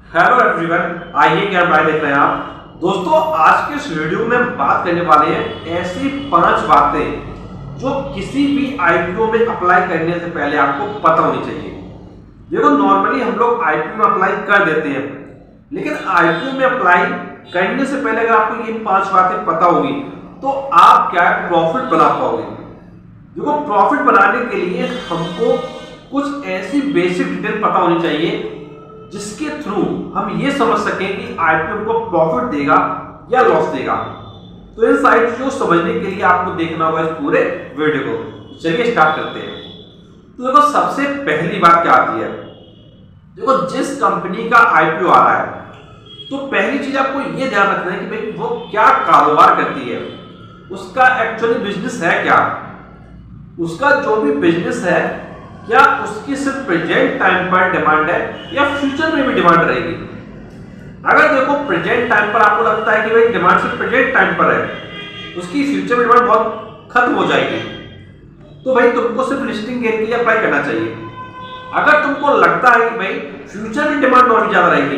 Hello everyone, आइए क्या बात देख रहे हैं आप। दोस्तों, आज के इस वीडियो में बात करने वाले हैं ऐसी 5 बातें जो किसी भी आईपीओ में अप्लाई करने से पहले आपको पता होनी चाहिए। देखो, नॉर्मली हम लोग आईपीओ में अप्लाई कर देते हैं, लेकिन आईपीओ में अप्लाई करने से पहले अगर आपको ये 5 बातें पता होगी तो आप क्या है प्रॉफिट बना पाओगे। देखो, प्रॉफिट बनाने के लिए हमको कुछ ऐसी बेसिक डिटेल पता होनी चाहिए जिसके थ्रू हम ये समझ सकें कि आईपीओ को प्रॉफिट देगा या लॉस देगा। तो इन सारी चीजों समझने के लिए आपको देखना होगा इस पूरे वीडियो को। चलिए स्टार्ट करते हैं। तो देखो, सबसे पहली बात क्या आती है। देखो, जिस कंपनी का आईपीओ आ रहा है तो पहली चीज आपको ये ध्यान रखना है कि भाई वो क्या कारोबार करती है, उसका एक्चुअली बिजनेस है क्या, उसका जो भी बिजनेस है क्या उसकी सिर्फ प्रेजेंट टाइम पर डिमांड है या फ्यूचर में भी डिमांड रहेगी। अगर देखो प्रेजेंट टाइम पर आपको लगता है कि भाई डिमांड सिर्फ प्रेजेंट टाइम पर है, उसकी फ्यूचर में डिमांड बहुत खत्म हो जाएगी, तो भाई तुमको सिर्फ लिस्टिंग गेन के लिए अप्लाई करना चाहिए। अगर तुमको लगता है कि भाई फ्यूचर में डिमांड और भी ज्यादा रहेगी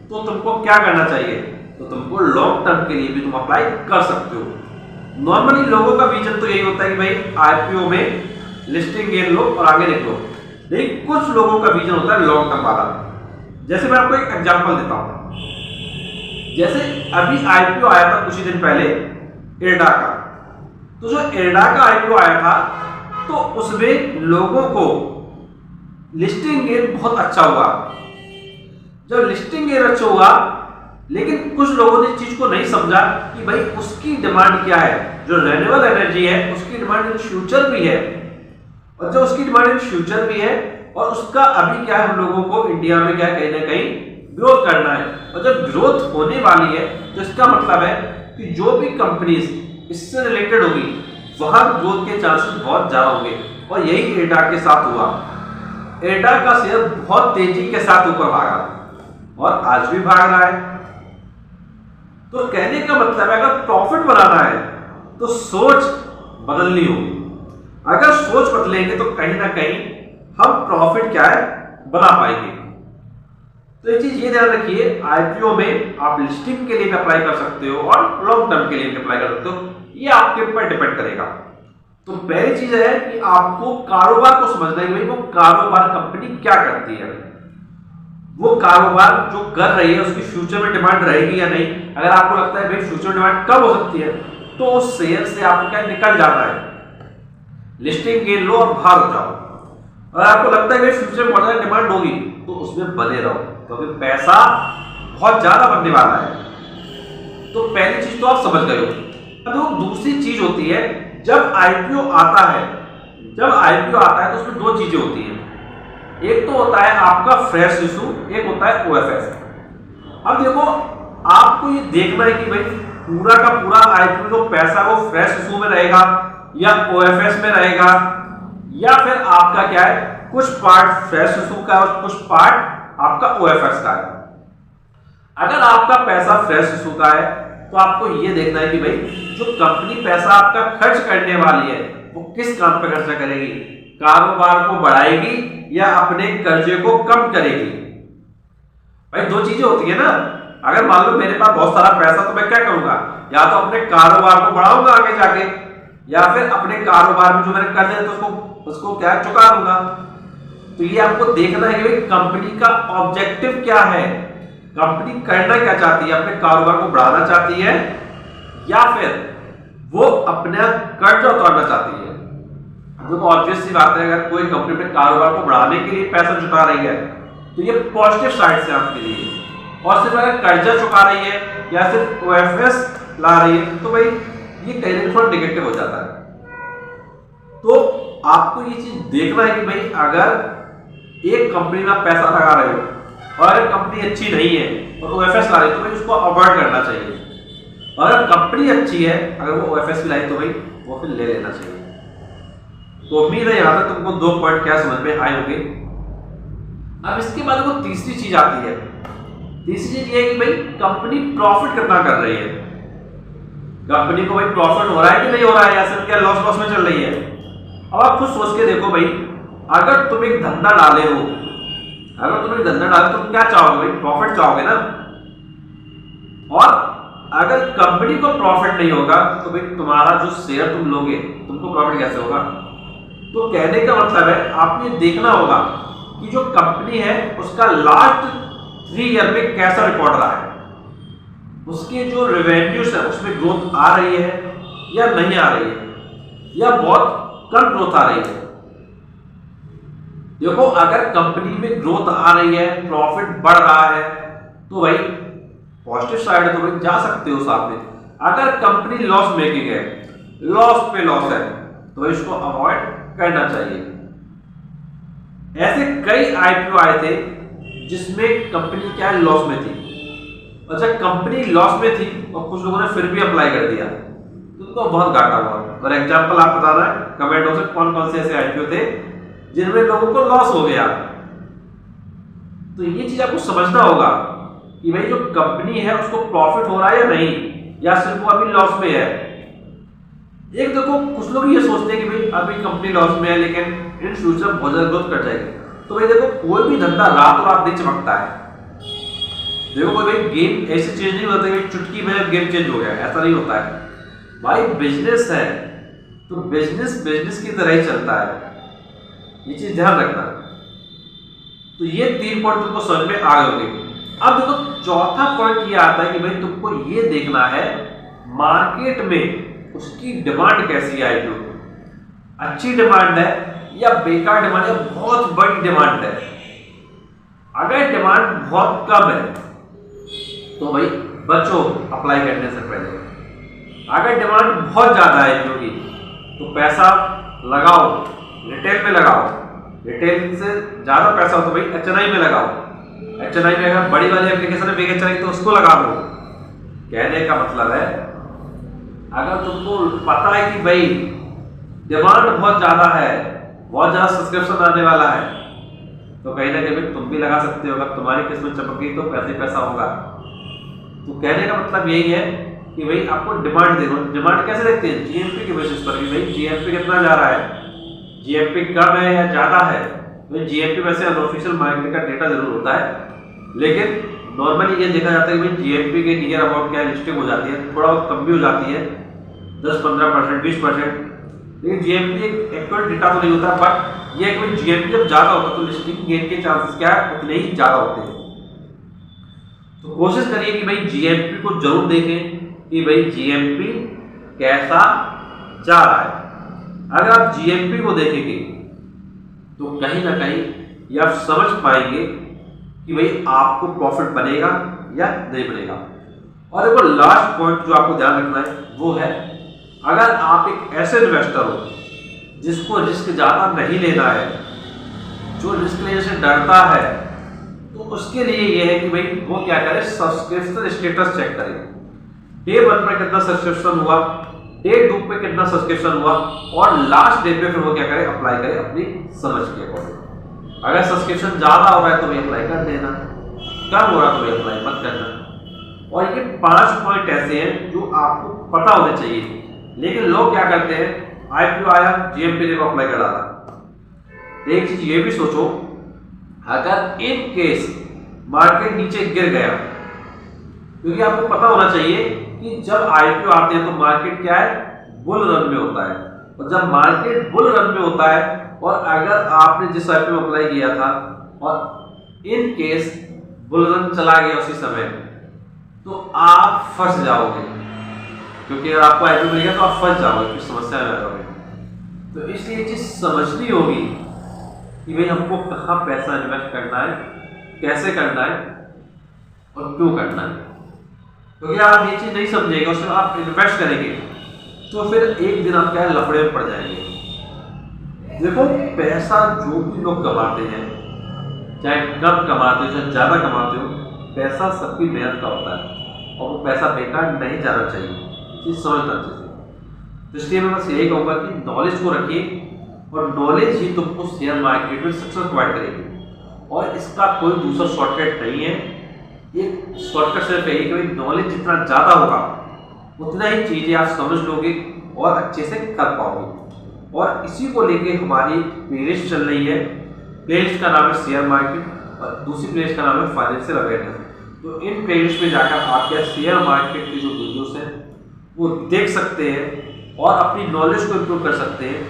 तो तुमको क्या करना चाहिए, तो तुमको लॉन्ग टर्म के लिए भी तुम अप्लाई कर सकते हो। नॉर्मली लोगों का विजन तो यही होता है कि भाई आईपीओ में लिस्टिंग गेन लो और आगे निकलो, लेकिन कुछ लोगों का विजन होता है लॉन्ग टर्म वाला। जैसे मैं आपको एक एग्जांपल देता हूं। जैसे अभी आईपीओ आया था कुछ ही दिन पहले इरडा का। तो जो इरडा का आईपीओ आया था तो उसमें लोगों को लिस्टिंग गेन बहुत अच्छा हुआ। जब लिस्टिंग गेन अच्छा हुआ, लेकिन कुछ लोगों ने इस चीज को नहीं समझा कि भाई उसकी डिमांड क्या है। जो रिन्यूएबल एनर्जी है उसकी डिमांड इन फ्यूचर भी है, और जो उसकी डिमांड इन फ्यूचर भी है, और उसका अभी क्या है, हम लोगों को इंडिया में क्या कहीं ना कहीं ग्रोथ करना है। और जब ग्रोथ होने वाली है तो इसका मतलब है कि जो भी कंपनीज इससे रिलेटेड होगी वहां ग्रोथ के चांसेस बहुत ज्यादा होंगे। और यही एडा के साथ हुआ। एडा का शेयर बहुत तेजी के साथ ऊपर भागा और आज भी भाग रहा है। तो कहने का मतलब है अगर प्रॉफिट बनाना है तो सोच बदलनी होगी। अगर सोच बदलेंगे तो कहीं ना कहीं हम प्रॉफिट क्या है बना पाएंगे। तो एक चीज ये ध्यान रखिए, आईपीओ में आप लिस्टिंग के लिए भी अप्लाई कर सकते हो और लॉन्ग टर्म के लिए भी अप्लाई कर सकते हो, ये आपके ऊपर डिपेंड करेगा। तो पहली चीज है कि आपको कारोबार को समझना है कि भाई वो कारोबार कंपनी क्या करती है, वो कारोबार जो कर रही है उसकी फ्यूचर में डिमांड रहेगी या नहीं। अगर आपको लगता है भाई फ्यूचर में डिमांड कम हो सकती है तो उस शेयर से आपको क्या निकल जाना है, लिस्टिंग गेन लो और बाहर हो जाओ। अगर आपको लगता है कि फ्यूचर में बहुत ज्यादा डिमांड होगी तो उसमें बने रहो, क्योंकि पैसा बहुत ज्यादा बनने वाला है। तो पहली चीज तो आप समझ गए हो। अब वो दूसरी चीज होती है, जब आईपीओ आता है तो उसमें 2 चीजें होती हैं। एक तो होता है आपका फ्रेश इशू, एक होता है ओएफएस। अब देखो, आपको ये देखना है कि भाई पूरा का पूरा आईपीओ जो पैसा वो फ्रेश इशू में रहेगा या ओएफएस में रहेगा, या फिर आपका क्या है कुछ पार्ट फ्रेश इशू का और कुछ पार्ट आपका ओएफएस का है। अगर आपका पैसा फ्रेश इशू का है तो आपको यह देखना है कि भाई जो कंपनी पैसा आपका खर्च करने वाली है वो किस काम पे खर्चा करेगी, कारोबार को बढ़ाएगी या अपने कर्जे को कम करेगी। भाई 2 चीजें होती है ना। अगर मान लो मेरे पास बहुत सारा पैसा तो मैं क्या करूंगा, या तो अपने कारोबार को बढ़ाऊंगा आगे जाके, या फिर अपने कारोबार में जो मैंने कर्ज है तो उसको क्या चुका दूंगा। तो ये आपको देखना है कि भाई कंपनी का ऑब्जेक्टिव क्या है, कंपनी करना क्या चाहती है, अपने कारोबार को बढ़ाना चाहती है या फिर वो अपना कर्ज उतारना चाहती है। देखो, ऑब्वियस सी बात है, अगर कोई कंपनी अपने कारोबार को बढ़ाने के लिए पैसा जुटा रही है तो ये पॉजिटिव साइड से आपके लिए, और सिर्फ अगर कर्जा चुका रही है या सिर्फ ओएफएस ला रही है तो भाई ये कहीं ना थोड़ा नेगेटिव हो जाता है। तो आपको ये चीज देखना है कि भाई अगर एक कंपनी में आप पैसा लगा रहे हो और अगर कंपनी अच्छी नहीं है और ओएफएस ला रही है तो भाई उसको अवॉइड करना चाहिए। और अगर कंपनी अच्छी है, अगर वो ओएफएस भी लाई तो भाई वो फिर ले लेना चाहिए। तो उम्मीद है यहां तक तुमको 2 पॉइंट क्या समझ में आए होंगे। अब इसके बाद वो तीसरी चीज आती है। तीसरी चीज ये है कि भाई कंपनी प्रॉफिट कितना कर रही है, कंपनी को भाई प्रॉफिट हो रहा है कि नहीं हो रहा है, या सिर्फ क्या लॉस में चल रही है। अब आप खुद सोच के देखो भाई, अगर तुम एक धंधा डाले हो, अगर तुमने धंधा डाला तो तुम क्या चाहोगे भाई? प्रॉफिट चाहोगे ना। और अगर कंपनी को प्रॉफिट नहीं होगा तो भाई तुम्हारा जो शेयर तुम लोगे तुमको प्रॉफिट कैसे होगा? तो कहने का मतलब है आपने देखना होगा कि जो कंपनी है उसका लास्ट 3 ईयर में कैसा रिकॉर्ड रहा है, उसके जो रेवेन्यूज है उसमें ग्रोथ आ रही है या नहीं आ रही है, या बहुत कम ग्रोथ आ रही है। देखो अगर कंपनी में ग्रोथ आ रही है, प्रॉफिट बढ़ रहा है, तो भाई पॉजिटिव साइड तो भाई जा सकते हो साथ में। अगर कंपनी लॉस मेकिंग है, लॉस पे लॉस है, तो इसको अवॉइड करना चाहिए। ऐसे कई आईपीओ आए थे जिसमें कंपनी क्या लॉस में थी। अच्छा कंपनी लॉस में थी और कुछ लोगों ने फिर भी अप्लाई कर दिया तो उनको बहुत घाटा हुआ। और एग्जांपल आप बताना है कमेंट बॉक्स में कौन कौन से ऐसे आईपीओ थे जिनमें लोगों को लॉस हो गया। तो ये चीज आपको समझना होगा कि भाई जो कंपनी है उसको प्रॉफिट हो रहा है या नहीं, या सिर्फ वो अभी लॉस में है। एक देखो कुछ लोग ये सोचते हैं कि भाई अभी कंपनी लॉस में है लेकिन इन फ्यूचर बहुत ज्यादा ग्रोथ कर जाएगी। तो भाई देखो कोई भी धंधा रात रात नहीं चमकता है। देखो कोई भाई गेम ऐसे चेंज नहीं होता है चुटकी में गेम चेंज हो गया, ऐसा नहीं होता है भाई। बिजनेस है तो बिजनेस की तरह ही चलता है, ये चीज ध्यान रखना। तो ये 3 पॉइंट तुमको समझ में आ गए होंगे। अब देखो चौथा पॉइंट ये आता है कि भाई तुमको ये देखना है मार्केट में उसकी डिमांड कैसी है। आईपीओ अच्छी डिमांड है या बेकार डिमांड है, बहुत बड़ी डिमांड है। अगर डिमांड बहुत कम है तो भाई बचो अप्लाई करने से पहले। अगर डिमांड बहुत ज्यादा है आईपीओ की तो पैसा लगाओ, रिटेल में लगाओ। रिटेल से ज्यादा पैसा हो तो भाई एचएनआई में लगाओ। एचएनआई में अगर बड़ी वाली एप्लीकेशन है बिग एचएनआई तो उसको लगा दो। कहने का मतलब है अगर तुमको पता है कि भाई डिमांड बहुत ज्यादा है, बहुत ज्यादा सब्सक्रिप्शन आने वाला है, तो कहीं ना कहीं तुम भी लगा सकते हो। अगर तुम्हारी किस्मत चमक गई तो पैसे पैसा होगा। तो कहने का मतलब यही है कि भाई आपको डिमांड देखो। डिमांड कैसे देखते हैं? जीएमपी के बेसिस पर कि भाई जीएमपी कितना जा रहा है, जीएमपी कम है या ज्यादा है। तो जीएमपी वैसे अनऑफिशियल मार्केट का डेटा जरूर होता है, लेकिन नॉर्मली ये देखा जाता है कि भाई जीएमपी के नियर अबाउट क्या लिस्टिंग हो जाती है, थोड़ा बहुत कम भी हो जाती है 10-15%, 20%। लेकिन जीएमपी एक एक्चुअल डेटा तो नहीं होता, बट ये कि जीएमपी जब ज्यादा होता है तो लिस्टिंग गेन के चांसेस क्या है उतने ही ज्यादा होते हैं। तो कोशिश करिए कि भाई जीएमपी को जरूर देखें कि भाई जीएमपी कैसा जा रहा है। अगर आप जीएमपी को देखेंगे तो कहीं ना कहीं ये आप समझ पाएंगे कि भाई आपको प्रॉफिट बनेगा या नहीं बनेगा। और देखो लास्ट पॉइंट जो आपको ध्यान रखना है वो है अगर आप एक ऐसे इन्वेस्टर हो जिसको रिस्क ज्यादा नहीं लेना है, जो रिस्क लेने से डरता है, तो उसके लिए यह है कि भाई वो क्या करे, सब्सक्रिप्शन स्टेटस चेक करे। डे 1 पे कितना सब्सक्रिप्शन हुआ, डे 2 पे कितना सब्सक्रिप्शन हुआ, और लास्ट डे पे फिर वो क्या करे, अप्लाई करे अपनी समझ के अकॉर्डिंग। अगर सब्सक्रिप्शन ज्यादा हो रहा है तो भी अप्लाई कर देना, कम हो रहा तो भी अप्लाई मत करना। और ये 5 पॉइंट ऐसे हैं जो आपको पता होने चाहिए। लेकिन लोग क्या करते हैं, आईपीओ आया जीएमपी देखो अप्लाई कर डाला। एक चीज ये भी सोचो, अगर इन केस मार्केट नीचे गिर गया, क्योंकि आपको पता होना चाहिए कि जब आईपीओ आते हैं तो मार्केट क्या है, बुल रन में होता है। और जब मार्केट बुल रन में होता है और अगर आपने जिस आईपीओ में अप्लाई किया था और इन केस बुल रन चला गया उसी समय, तो आप फंस जाओगे। क्योंकि अगर आपको आईपीओ मिल गया तो आप फंस जाओगे, कुछ समस्या में रहोगे। तो इसलिए ये चीज समझनी होगी कि भाई हमको कहाँ पैसा इन्वेस्ट करना है, कैसे करना है और क्यों करना है। क्योंकि आप ये चीज नहीं समझेंगे, उसमें आप इन्वेस्ट करेंगे तो फिर एक दिन आप क्या है, लफड़े में पड़ जाएंगे। देखो पैसा जो भी लोग कमाते हैं, चाहे कम कमाते हो चाहे ज्यादा कमाते हो, पैसा सबकी मेहनत का होता है और वो पैसा बेकार नहीं जाना चाहिए। चीज समझना चाहिए। तो इसलिए मैं बस यही कहूंगा कि नॉलेज को रखिए और नॉलेज ही तुमको शेयर मार्केट में सक्सेस प्रोवाइड करेगी। और इसका कोई दूसरा शॉर्टकट नहीं है। एक शॉर्टकट सिर्फ यही कि नॉलेज जितना ज्यादा होगा उतना ही चीजें आप समझ लोगे और अच्छे से कर पाओगे। और इसी को लेके हमारी प्लेलिस्ट चल रही है। प्लेलिस्ट का नाम है शेयर मार्केट, और दूसरी प्लेलिस्ट का नाम है फाइनेंशियल अवेयरनेस। तो इन प्लेलिस्ट में जाकर आप क्या शेयर मार्केट की जो वीडियोस हैं वो देख सकते हैं और अपनी नॉलेज को इम्प्रूव कर सकते हैं।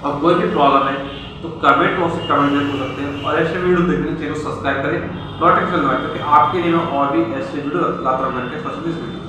और कोई भी प्रॉब्लम है तो कमेंट बॉक्स से कमेंट जरूर कर सकते हैं। और ऐसे वीडियो देखने के लिए चैनल सब्सक्राइब करें, नोटिफिकेशन दबाएं, क्योंकि आपके लिए मैं और भी ऐसे वीडियो लाता रहूंगा।